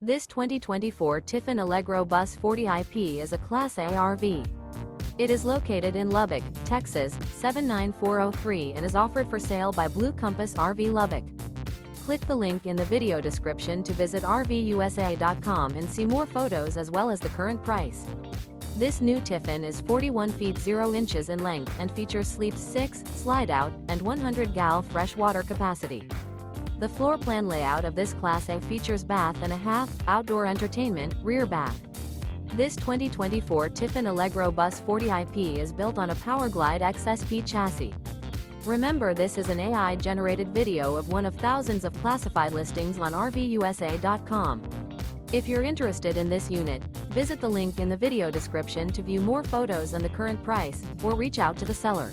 This 2024 Tiffin Allegro Bus 40IP is a Class A RV. It is located in Lubbock, Texas, 79403 and is offered for sale by Blue Compass RV Lubbock. Click the link in the video description to visit RVUSA.com and see more photos as well as the current price. This new Tiffin is 41 feet 0 inches in length and features sleeps 6, slide-out, and 100 gal fresh water capacity. The floor plan layout of this Class A features bath and a half, outdoor entertainment, rear bath. This 2024 Tiffin Allegro Bus 40IP is built on a PowerGlide XSP chassis. Remember, this is an AI-generated video of one of thousands of classified listings on RVUSA.com. If you're interested in this unit, visit the link in the video description to view more photos and the current price, or reach out to the seller.